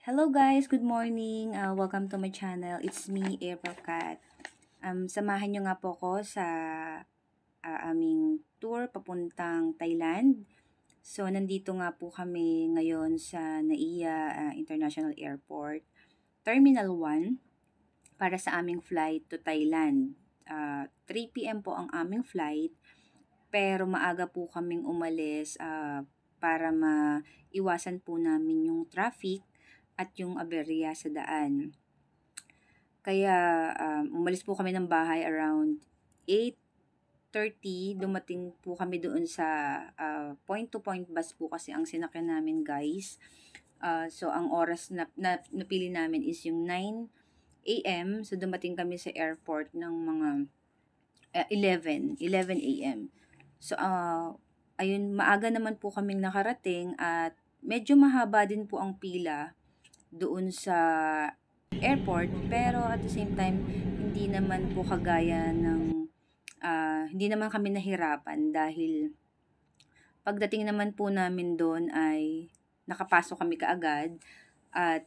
Hello guys, good morning. Welcome to my channel. It's me, April Cat. Samahan nyo nga po ko sa aming tour papuntang Thailand. So, nandito nga po kami ngayon sa NAIA International Airport, Terminal 1, para sa aming flight to Thailand. 3 p.m. po ang aming flight, pero maaga po kaming umalis para maiwasan po namin yung traffic at yung aberya sa daan. Kaya umalis po kami ng bahay around 8:30. Dumating po kami doon sa point-to-point bus po kasi ang sinakyan namin, guys. So ang oras na napili namin is yung 9 a.m. So dumating kami sa airport ng mga 11 a.m. So ayun, maaga naman po kaming nakarating at medyo mahaba din po ang pila doon sa airport, pero at the same time hindi naman po kagaya ng hindi naman kami nahirapan dahil pagdating naman po namin doon ay nakapasok kami kaagad at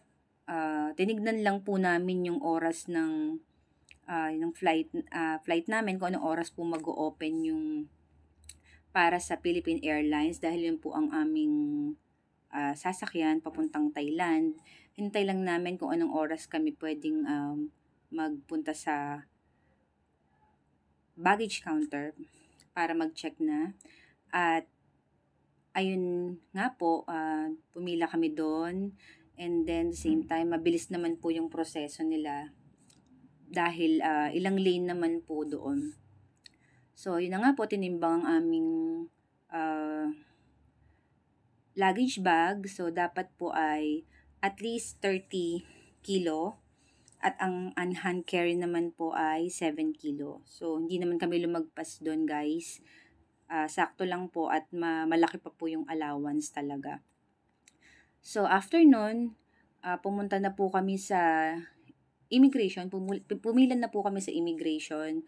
tinignan lang po namin yung oras ng flight namin, kung anong oras po mag-o-open yung para sa Philippine Airlines dahil yun po ang aming sasakyan papuntang Thailand. Hintay lang namin kung anong oras kami pwedeng magpunta sa baggage counter para mag-check na. At ayun nga po, pumila kami doon, and then the same time mabilis naman po yung proseso nila dahil ilang lane naman po doon. So yun na nga po, tinimbang ang aming luggage bag. So dapat po ay at least 30 kilo at ang hand carry naman po ay 7 kilo. So hindi naman kami lumagpas doon, guys. Sakto lang po at malaki pa po yung allowance talaga. So after nun, pumunta na po kami sa immigration. Pumila na po kami sa immigration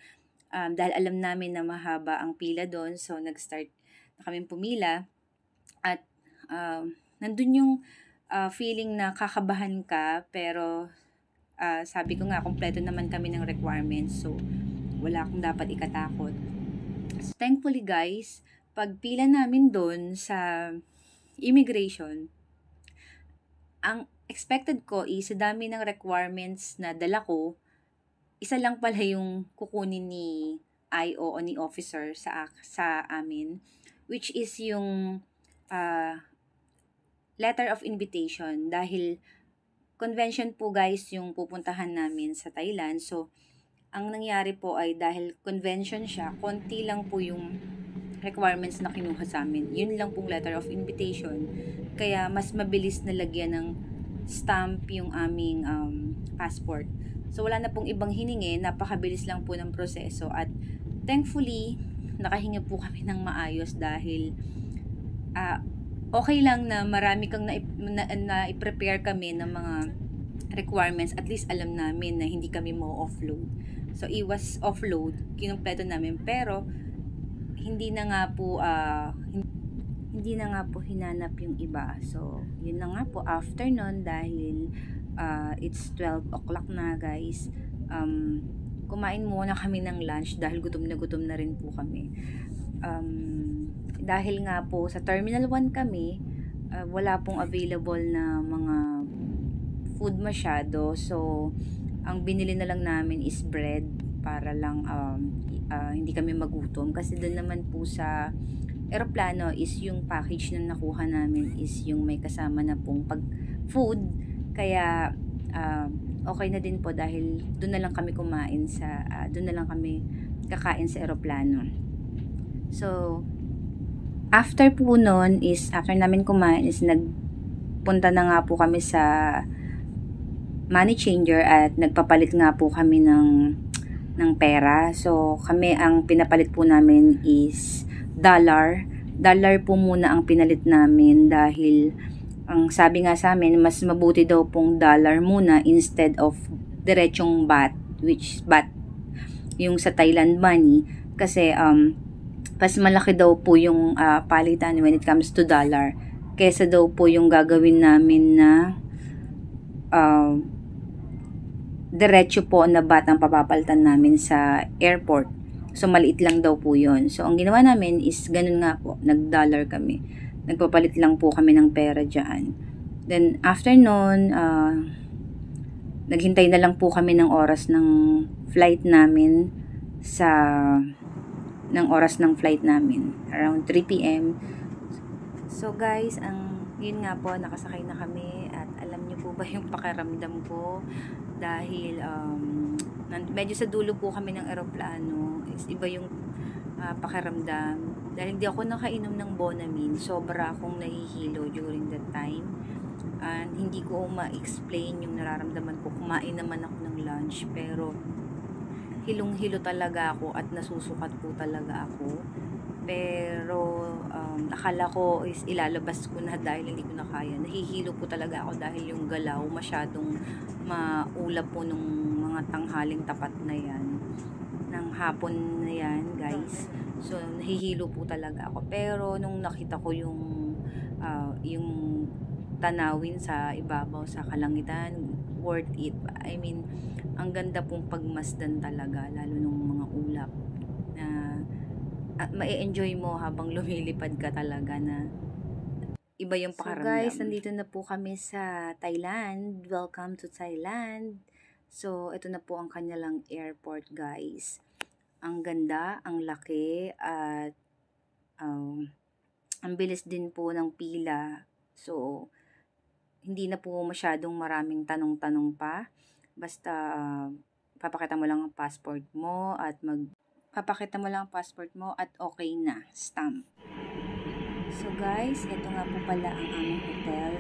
dahil alam namin na mahaba ang pila doon. So nag-start na kami pumila at nandun yung feeling na kakabahan ka, pero sabi ko nga, kompleto naman kami ng requirements, so wala akong dapat ikatakot. So, thankfully guys, pagpila namin doon sa immigration, ang expected ko is sa dami ng requirements na dala ko, isa lang pala yung kukunin ni IO o ni officer sa amin, which is yung letter of invitation, dahil convention po guys yung pupuntahan namin sa Thailand. So ang nangyari po ay dahil convention siya, konti lang po yung requirements na kinuha sa amin. Yun lang pong letter of invitation. Kaya mas mabilis na lagyan ng stamp yung aming passport. So wala na pong ibang hiningi, napakabilis lang po ng proseso at thankfully nakahinga po kami ng maayos dahil okay lang na marami kang na-prepare kami ng mga requirements. At least alam namin na hindi kami mo-offload. So, iwas offload, kinumpleto namin. Pero, hindi na nga po hinanap yung iba. So, yun na nga po. After nun, dahil it's 12 o'clock na, guys, kumain muna kami ng lunch dahil gutom na rin po kami. Dahil nga po sa Terminal 1 kami, wala pong available na mga food masyado. So, ang binili na lang namin is bread para lang hindi kami magutom. Kasi doon naman po sa aeroplano is yung package na nakuha namin is yung may kasama na pong food. Kaya, okay na din po dahil doon na lang kami kumain doon na lang kami kakain sa aeroplano. So, after namin kumain is nagpunta na nga po kami sa money changer at nagpapalit nga po kami ng pera. So, kami ang pinapalit po namin is dollar. Dollar po muna ang pinalit namin dahil ang sabi nga sa amin, mas mabuti daw pong dollar muna instead of diretsong baht, which baht yung sa Thailand money. Kasi, mas malaki daw po yung palitan when it comes to dollar kesa daw po yung gagawin namin na diretso po na bat ang papapalitan namin sa airport. So, maliit lang daw po yun. So, ang ginawa namin is, ganun nga po, nag-dollar kami. Nagpapalit lang po kami ng pera dyan. Then, after nun, naghintay na lang po kami ng oras ng flight namin around 3 p.m. So, guys, yun nga po, nakasakay na kami at alam niyo po ba yung pakiramdam ko dahil medyo sa dulo po kami ng eroplano, is iba yung pakiramdam dahil hindi ako nakainom ng Bonamine, sobra akong nahihilo during that time and hindi ko ma-explain yung nararamdaman ko. Kumain naman ako ng lunch pero hilong-hilo talaga ako at nasusukat po talaga ako. Pero akala ko is ilalabas ko na dahil hindi ko na kaya. Nahihilo po talaga ako dahil yung galaw masyadong maulap po nung mga tanghaling tapat na yan. Ng hapon na yan, guys. So, nahihilo po talaga ako. Pero nung nakita ko yung tanawin sa ibabaw sa kalangitan, worth it. I mean, ang ganda pong pagmasdan talaga, lalo nung mga ulap na at ma-enjoy mo habang lumilipad ka talaga na iba yung pakiramdam. So guys, nandito na po kami sa Thailand. Welcome to Thailand. So, ito na po ang kanilang airport, guys. Ang ganda, ang laki, at ang bilis din po ng pila. So, hindi na po masyadong maraming tanong-tanong pa. Basta, papakita mo lang ang passport mo at okay na, stamp. So guys, ito nga po pala ang aming hotel.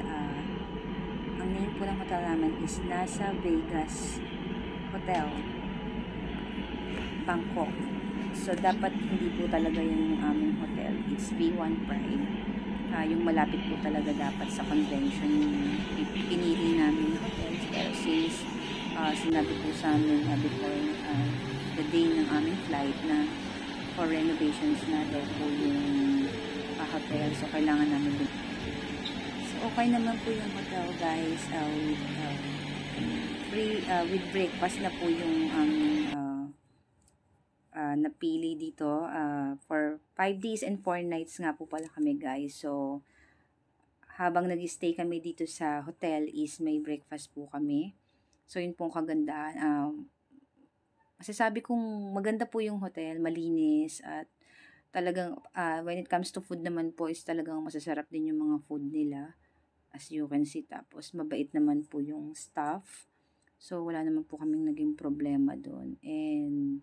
Ang name po ng hotel namin is Nasa Vegas Hotel, Bangkok. So dapat hindi po talaga yung aming hotel. It's V1 Prime. Yung malapit po talaga dapat sa convention yung pinili namin yung hotel. Pero since sinabi po sa amin before the day ng aming flight na for renovations na daw po yung hotel, so kailangan namin din. So okay naman po yung hotel, guys, with breakfast na po yung napili dito for 5 days and 4 nights nga po pala kami, guys. So habang nag-stay kami dito sa hotel is may breakfast po kami. So yun pong kagandahan. Masasabi kong maganda po yung hotel, malinis, at talagang when it comes to food naman po is talagang masasarap din yung mga food nila, as you can see. Tapos mabait naman po yung staff. So wala naman po kaming naging problema doon. And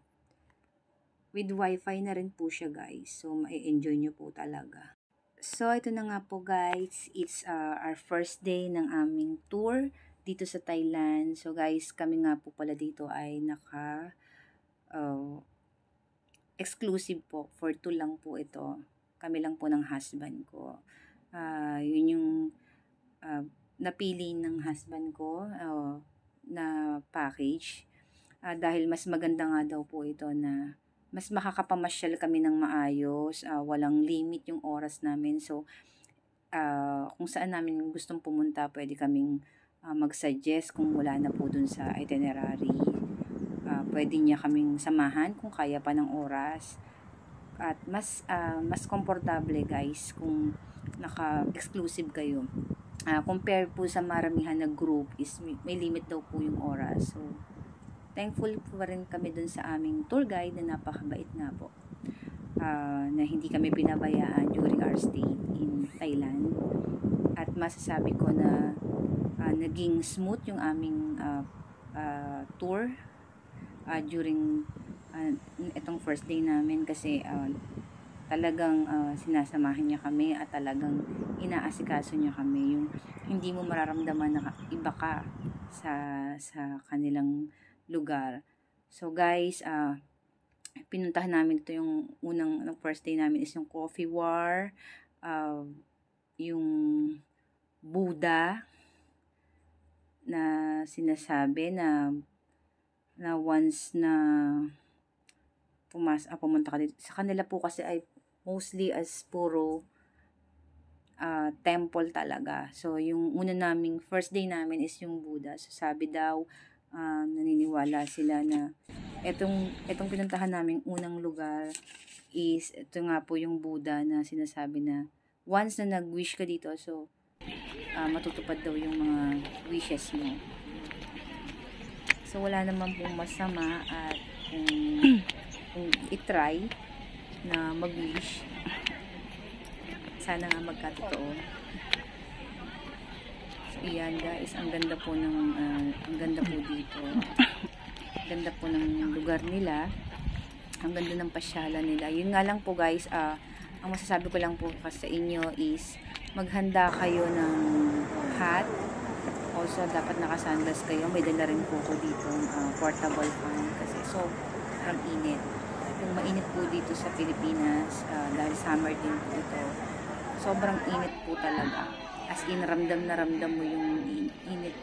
with wifi na rin po siya, guys. So ma-enjoy nyo po talaga. So ito na nga po, guys. It's our first day ng aming tour dito sa Thailand. So guys, kami nga po pala dito ay exclusive po. For 2 lang po ito. Kami lang po ng husband ko. Yun yung napili ng husband ko na package. Dahil mas maganda nga daw po ito na mas makakapamasyal kami ng maayos. Walang limit yung oras namin. So, kung saan namin gustong pumunta, pwede kaming mag-suggest kung wala na po dun sa itinerary. Pwede niya kaming samahan kung kaya pa ng oras. At mas komportable, guys, kung naka-exclusive kayo. Compare po sa maramihan na group is may limit daw po yung oras. So, thankful po rin kami dun sa aming tour guide na napakabait nga po. Na hindi kami pinabayaan during our stay in Thailand. At masasabi ko na naging smooth yung aming tour during itong first day namin kasi talagang sinasamahan niya kami at talagang inaasikaso niya kami. Yung hindi mo mararamdaman na iba ka sa kanilang lugar. So guys, pinuntahan namin ito yung first day namin is yung Coffee War, yung Buddha na sinasabi na once na pumunta ka dito. Sa kanila po kasi ay mostly as puro temple talaga. So, yung first day namin is yung Buddha. So, sabi daw, naniniwala sila na etong pinuntahan naming unang lugar is, ito nga po yung Buddha na sinasabi na once na nag-wish ka dito, so, matutupad daw yung mga wishes mo. So, wala naman pong masama at kung itry na mag-wish, sana nga magkatotoo. So, iyan guys, ang ganda po dito. Ganda po ng lugar nila. Ang ganda ng pasyalan nila. Yun nga lang po guys, ang masasabi ko lang po kasi sa inyo is maghanda kayo ng hat. Also, dapat naka-sandals kayo. May dala rin po ko dito portable fan kasi sobrang init. Kung mainit po dito sa Pilipinas, dahil summer din po ito, sobrang init po talaga. As in, ramdam na ramdam mo yung init.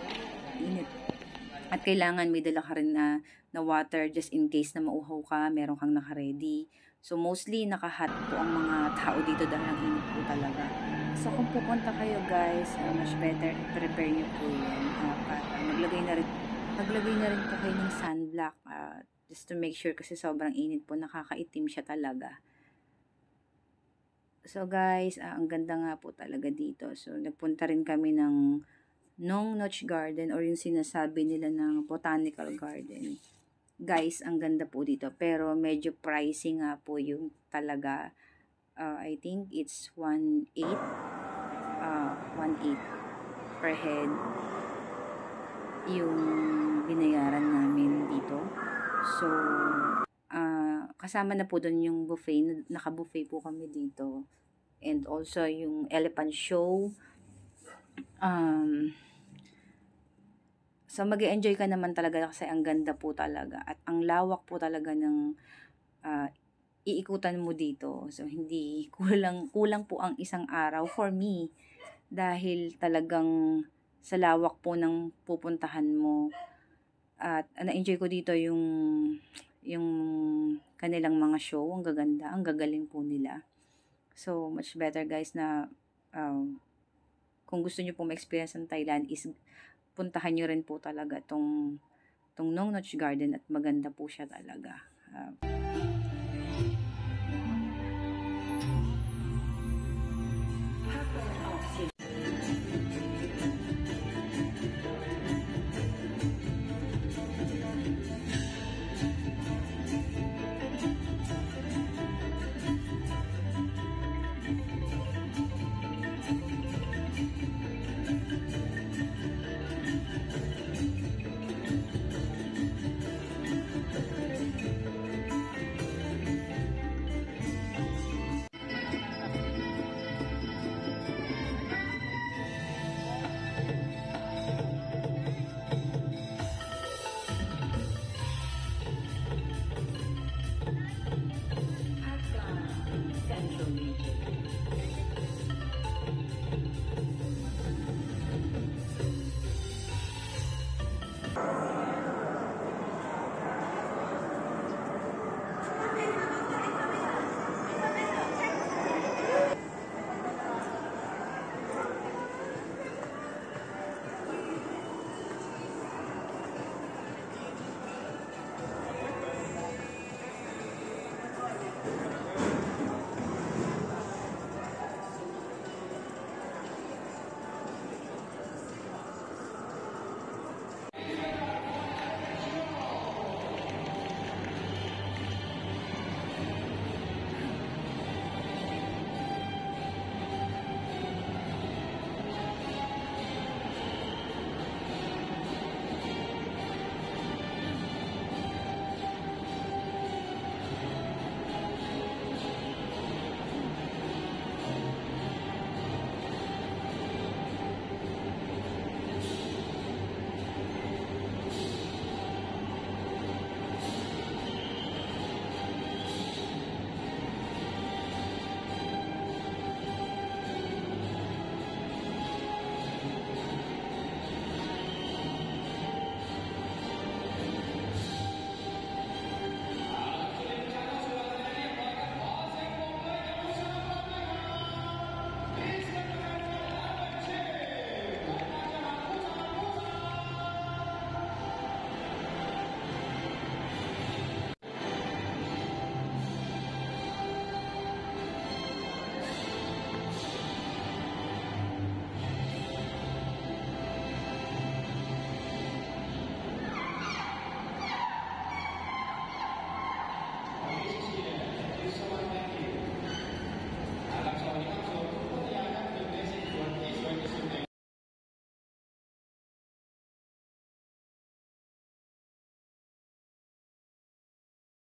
At kailangan may dala ka rin na water just in case na mauhaw ka, meron kang naka-ready. So, mostly naka-hot po ang mga tao dito dahil ang init po talaga. So, kung pupunta kayo guys, much better i-prepare nyo po yun. Naglagay na rin po kayo ng sunblock just to make sure kasi sobrang init po, nakakaitim siya talaga. So guys, ang ganda nga po talaga dito. So, nagpunta rin kami ng Nong Notch Garden or yung sinasabi nila ng Botanical Garden. Guys, ang ganda po dito. Pero medyo pricey nga po yung talaga. I think it's 1.8 per head yung binayaran namin dito. So, kasama na po doon yung buffet. Naka-buffet po kami dito. And also yung elephant show. So, mag-enjoy ka naman talaga kasi ang ganda po talaga. At ang lawak po talaga ng iikutan mo dito. So, hindi kulang po ang isang araw for me. Dahil talagang sa lawak po ng pupuntahan mo. At na-enjoy ko dito yung kanilang mga show. Ang gaganda, ang gagaling po nila. So, much better guys na kung gusto nyo po ma-experience ng Thailand is puntahan nyo rin po talaga tong Nong Notch Garden at maganda po siya talaga.